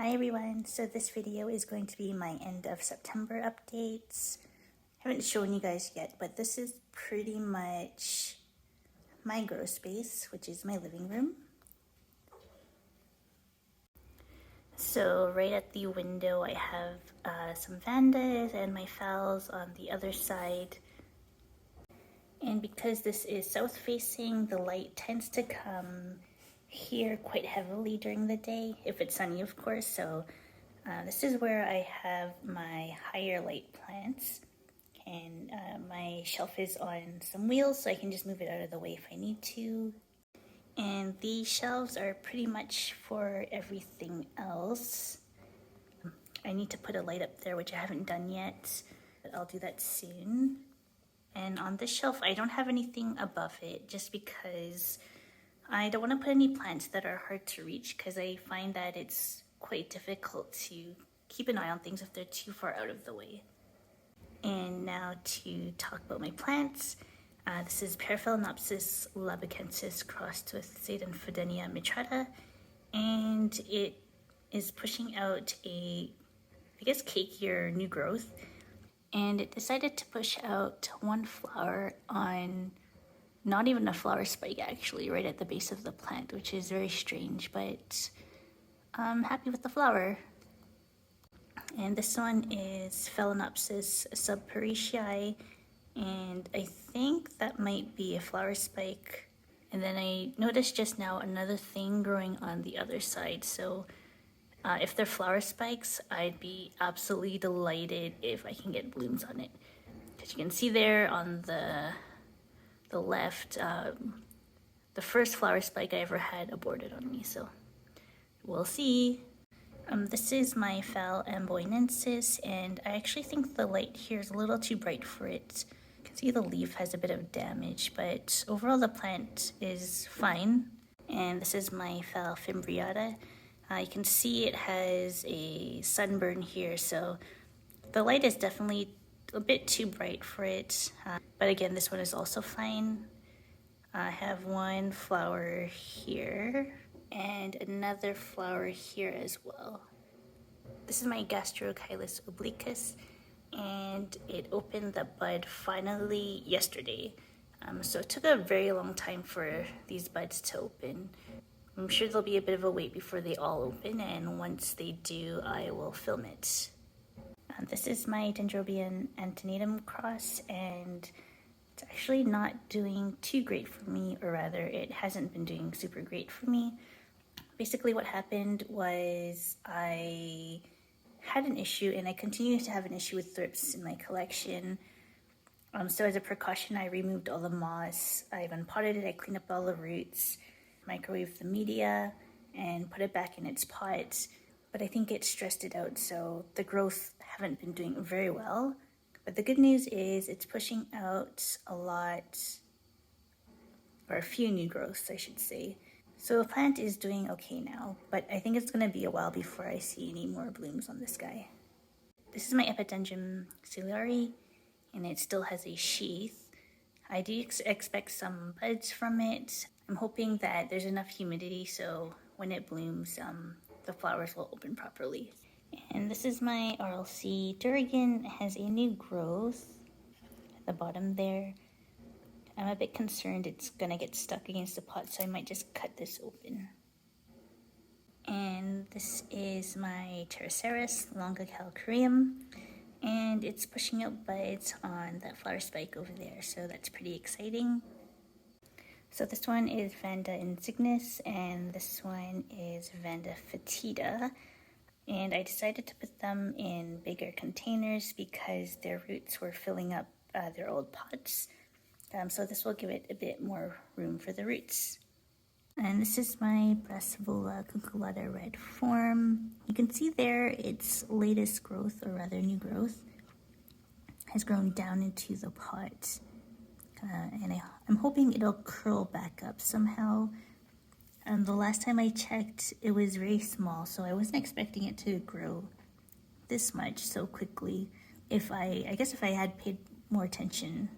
Hi everyone, so this video is going to be my end of September updates. I haven't shown you guys yet, but this is pretty much my grow space, which is my living room. So right at the window I have some Vandas and my Phals on the other side. And because this is south facing, the light tends to come here quite heavily during the day, if it's sunny of course. So this is where I have my higher light plants, and my shelf is on some wheels so I can just move it out of the way if I need to. And these shelves are pretty much for everything else. I need to put a light up there, which I haven't done yet, but I'll do that soon. And on this shelf I don't have anything above it just because I don't want to put any plants that are hard to reach, because I find that it's quite difficult to keep an eye on things if they're too far out of the way. And now to talk about my plants. This is Paraphalaenopsis labukensis crossed with Seidenfedenia mitrata, and it is pushing out a, I guess, cakier new growth. And it decided to push out one flower on not even a flower spike, actually, right at the base of the plant, which is very strange, but I'm happy with the flower. And this one is Phalaenopsis Subparaceae, and I think that might be a flower spike. And then I noticed just now another thing growing on the other side, so if they're flower spikes, I'd be absolutely delighted if I can get blooms on it. As you can see there on the left, the first flower spike I ever had aborted on me, so we'll see. This is my Phal amboinensis, and I actually think the light here is a little too bright for it. You can see the leaf has a bit of damage, but overall the plant is fine. And this is my Phal fimbriata. You can see it has a sunburn here, so the light is definitely a bit too bright for it, but again, this one is also fine. I have one flower here and another flower here as well. This is my Gastrochylis Obliqus, and it opened the bud finally yesterday. So it took a very long time for these buds to open. I'm sure there'll be a bit of a wait before they all open, and once they do, I will film it. This is my Dendrobium antennatum cross, and it's actually not doing too great for me, or rather it hasn't been doing super great for me. Basically what happened was I had an issue, and I continue to have an issue with thrips in my collection. So as a precaution, I removed all the moss, I've unpotted it, I cleaned up all the roots, microwaved the media, and put it back in its pot. But I think it stressed it out, so the growth haven't been doing very well. But the good news is it's pushing out a lot, or a few new growths, I should say. So the plant is doing okay now, but I think it's going to be a while before I see any more blooms on this guy. This is my Epidendrum ciliare, and it still has a sheath. I do expect some buds from it. I'm hoping that there's enough humidity so when it blooms, the flowers will open properly. And this is my RLC Durigan. It has a new growth at the bottom there. I'm a bit concerned it's gonna get stuck against the pot, so I might just cut this open. And this is my Pteroceras, longicalcareum, and it's pushing out buds on that flower spike over there, so that's pretty exciting. So this one is Vanda insignis, and this one is Vanda foetida. And I decided to put them in bigger containers because their roots were filling up their old pots. So this will give it a bit more room for the roots. And this is my Brassivola cuculata red form. You can see there its latest growth, or rather new growth, has grown down into the pot. And I'm hoping it'll curl back up somehow. The last time I checked, it was very small, so I wasn't expecting it to grow this much so quickly. I guess if I had paid more attention,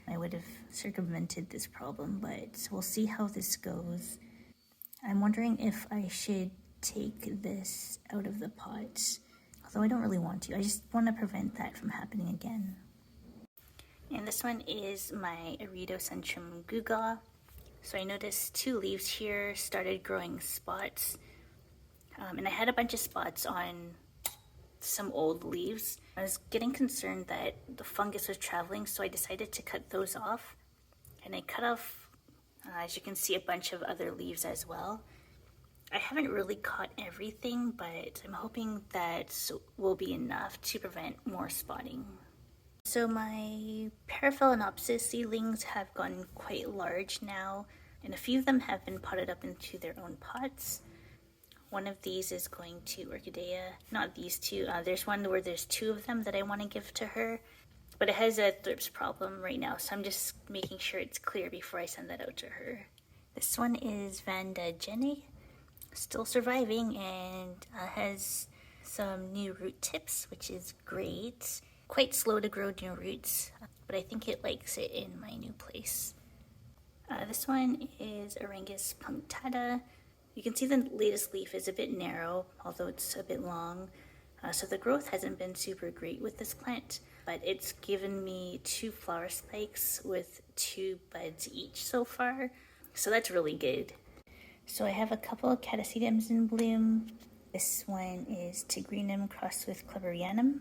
I would have circumvented this problem, but we'll see how this goes. I'm wondering if I should take this out of the pot, although I don't really want to. I just want to prevent that from happening again. And this one is my Aeridocentrum Gewgaw. So I noticed 2 leaves here started growing spots, and I had a bunch of spots on some old leaves. I was getting concerned that the fungus was traveling, so I decided to cut those off. And I cut off, as you can see, a bunch of other leaves as well. I haven't really caught everything, but I'm hoping that will be enough to prevent more spotting. So my Paraphalaenopsis seedlings have gotten quite large now, and a few of them have been potted up into their own pots. One of these is going to Orchidea, not these two. There's one where there's 2 of them that I want to give to her, but it has a thrips problem right now, so I'm just making sure it's clear before I send that out to her. This one is Vanda Jenny, still surviving, and has some new root tips, which is great. Quite slow to grow new roots, but I think it likes it in my new place. This one is Orangus Poncada. You can see the latest leaf is a bit narrow, although it's a bit long. So the growth hasn't been super great with this plant, but it's given me 2 flower spikes with 2 buds each so far. So that's really good. So I have a couple of catasetums in bloom. This one is Tigrinum crossed with Kleberianum.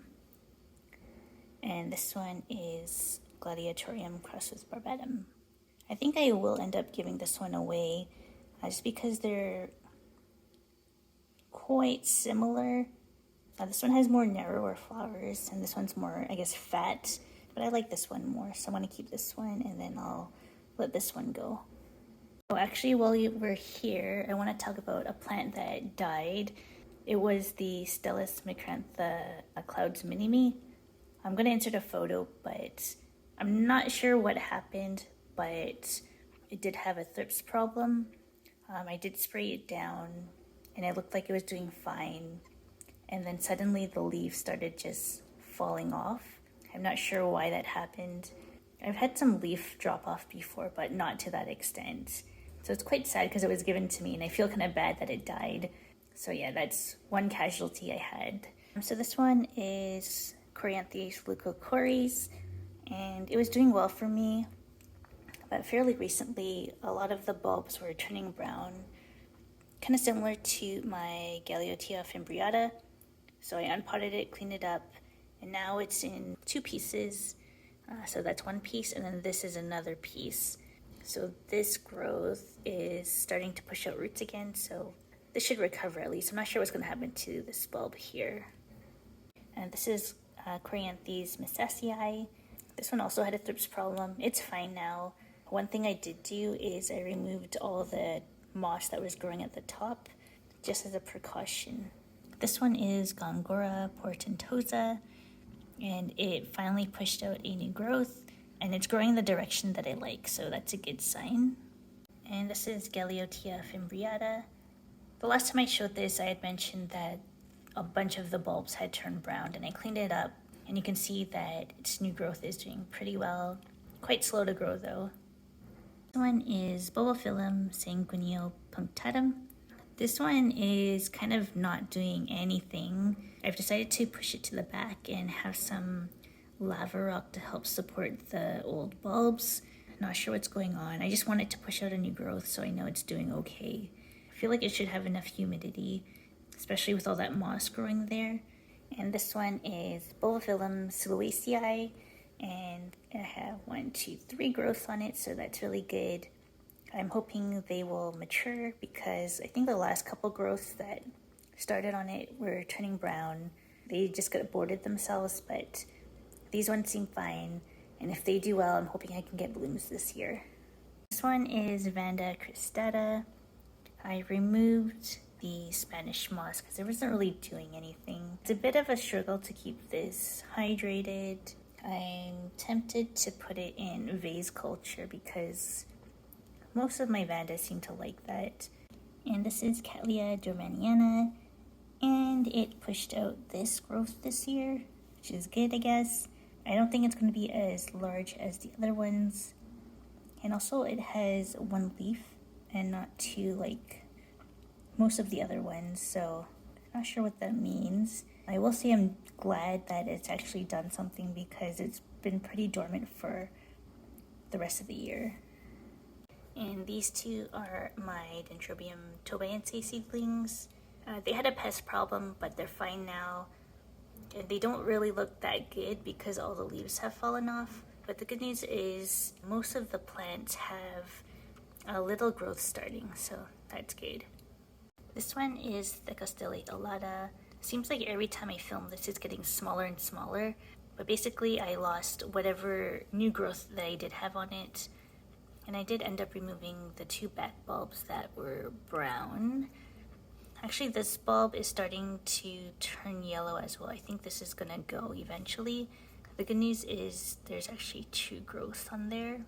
And this one is Gladiatorium crossed with Barbatum. I think I will end up giving this one away, just because they're quite similar. This one has more narrower flowers, and this one's more, I guess, fat. But I like this one more, so I want to keep this one, and then I'll let this one go. Oh, actually, while we're here, I want to talk about a plant that died. It was the Stelis micrantha Clouds Mini-Me. I'm going to insert a photo, but I'm not sure what happened, but it did have a thrips problem. I did spray it down, and it looked like it was doing fine. And then suddenly the leaves started just falling off. I'm not sure why that happened. I've had some leaf drop off before, but not to that extent. So it's quite sad because it was given to me, and I feel kind of bad that it died. So yeah, that's one casualty I had. So this one is Coryanthes leucocories, and it was doing well for me. But fairly recently, a lot of the bulbs were turning brown, kind of similar to my Galeotia fimbriata. So I unpotted it, cleaned it up, and now it's in 2 pieces. So that's one piece, and then this is another piece. So this growth is starting to push out roots again, so this should recover at least. I'm not sure what's going to happen to this bulb here. And this is Coryanthes missaceae. This one also had a thrips problem. It's fine now. One thing I did do is I removed all the moss that was growing at the top, just as a precaution. This one is Gangura Portentosa, and it finally pushed out a new growth, and it's growing the direction that I like, so that's a good sign. And this is Galeotia fimbriata. The last time I showed this, I had mentioned that a bunch of the bulbs had turned brown, and I cleaned it up, and you can see that its new growth is doing pretty well. Quite slow to grow though. This one is Bulbophyllum punctatum. This one is kind of not doing anything. I've decided to push it to the back and have some lava rock to help support the old bulbs. Not sure what's going on. I just wanted to push out a new growth so I know it's doing okay. I feel like it should have enough humidity, especially with all that moss growing there. And this one is Bulbophyllum Princess, and I have 1, 2, 3 growths on it, so that's really good. I'm hoping they will mature because I think the last couple growths that started on it were turning brown. They just got aborted themselves, but these ones seem fine, and if they do well, I'm hoping I can get blooms this year. This one is Vanda cristata. I removed the Spanish moss because it wasn't really doing anything. It's a bit of a struggle to keep this hydrated. I'm tempted to put it in vase culture because most of my Vandas seem to like that. And this is Calia Durmaniana, and it pushed out this growth this year, which is good, I guess. I don't think it's going to be as large as the other ones. And also it has 1 leaf and not 2 like most of the other ones, so I'm not sure what that means. I will say I'm glad that it's actually done something because it's been pretty dormant for the rest of the year. And these two are my Dendrobium tobaense seedlings. They had a pest problem, but they're fine now. And they don't really look that good because all the leaves have fallen off. But the good news is most of the plants have a little growth starting, so that's good. This one is the Castelle alata. Seems like every time I film this, it's getting smaller and smaller. But basically, I lost whatever new growth that I did have on it. And I did end up removing the two back bulbs that were brown. Actually, this bulb is starting to turn yellow as well. I think this is gonna go eventually. The good news is there's actually two growths on there,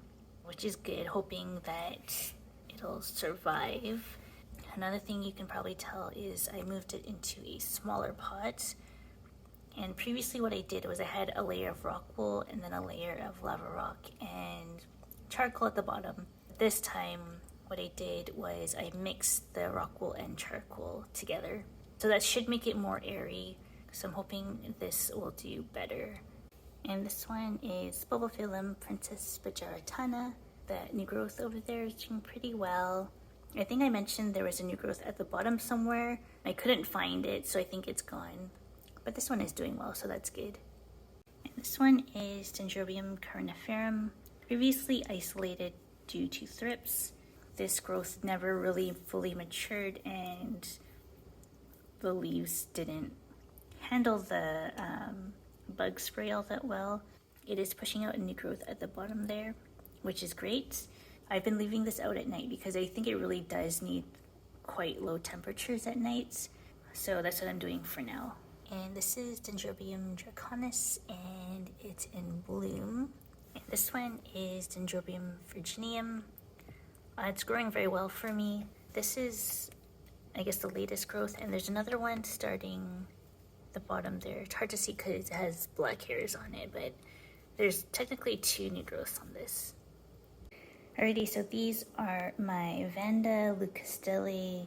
which is good, hoping that it'll survive. Another thing you can probably tell is I moved it into a smaller pot. And previously what I did was I had a layer of rock wool and then a layer of lava rock and charcoal at the bottom. This time what I did was I mixed the rock wool and charcoal together. So that should make it more airy. So I'm hoping this will do better. And this one is Bulbophyllum Princess Bejaratana. The new growth over there is doing pretty well. I think I mentioned there was a new growth at the bottom somewhere. I couldn't find it, so I think it's gone. But this one is doing well, so that's good. And this one is Dendrobium Carniferum, previously isolated due to thrips. This growth never really fully matured and the leaves didn't handle the bug spray all that well. It is pushing out a new growth at the bottom there, which is great. I've been leaving this out at night because I think it really does need quite low temperatures at night. So that's what I'm doing for now. And this is Dendrobium Draconis and it's in bloom. And this one is Dendrobium Virginia. It's growing very well for me. This is, I guess, the latest growth, and there's another one starting the bottom there. It's hard to see because it has black hairs on it, but there's technically two new growths on this. Alrighty, so these are my Vanda Lucastelle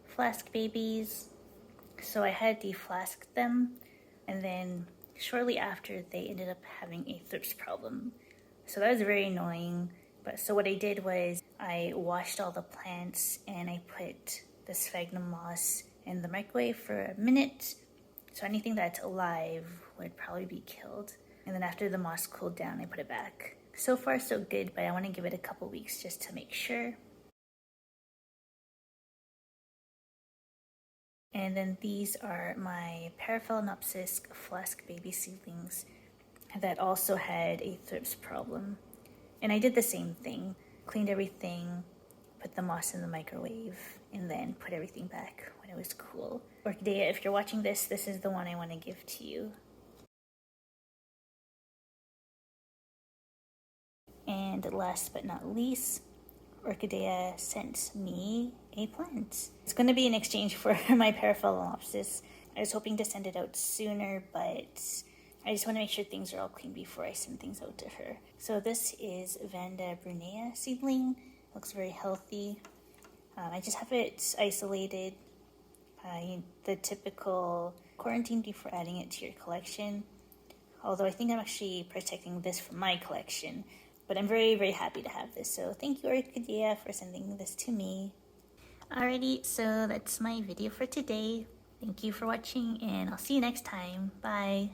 flask babies. So I had deflasked them, and then shortly after they ended up having a thrips problem. So that was very annoying. But so what I did was I washed all the plants and I put the sphagnum moss in the microwave for a minute. So anything that's alive would probably be killed. And then after the moss cooled down, I put it back. So far so good, but I want to give it a couple weeks just to make sure. And then these are my Paraphalaenopsis flask baby seedlings that also had a thrips problem. And I did the same thing, cleaned everything, put the moss in the microwave, and then put everything back when it was cool. Orchidea, if you're watching this, this is the one I want to give to you. And last but not least, Orchidea sent me a plant. It's going to be in exchange for my Paraphalaenopsis. I was hoping to send it out sooner, but I just want to make sure things are all clean before I send things out to her. So this is Vanda Brunea seedling. Looks very healthy. I just have it isolated. The typical quarantine before adding it to your collection. Although I think I'm actually protecting this from my collection. But I'm very, very happy to have this. So thank you, Orchidea, for sending this to me. Alrighty, so that's my video for today. Thank you for watching, and I'll see you next time. Bye.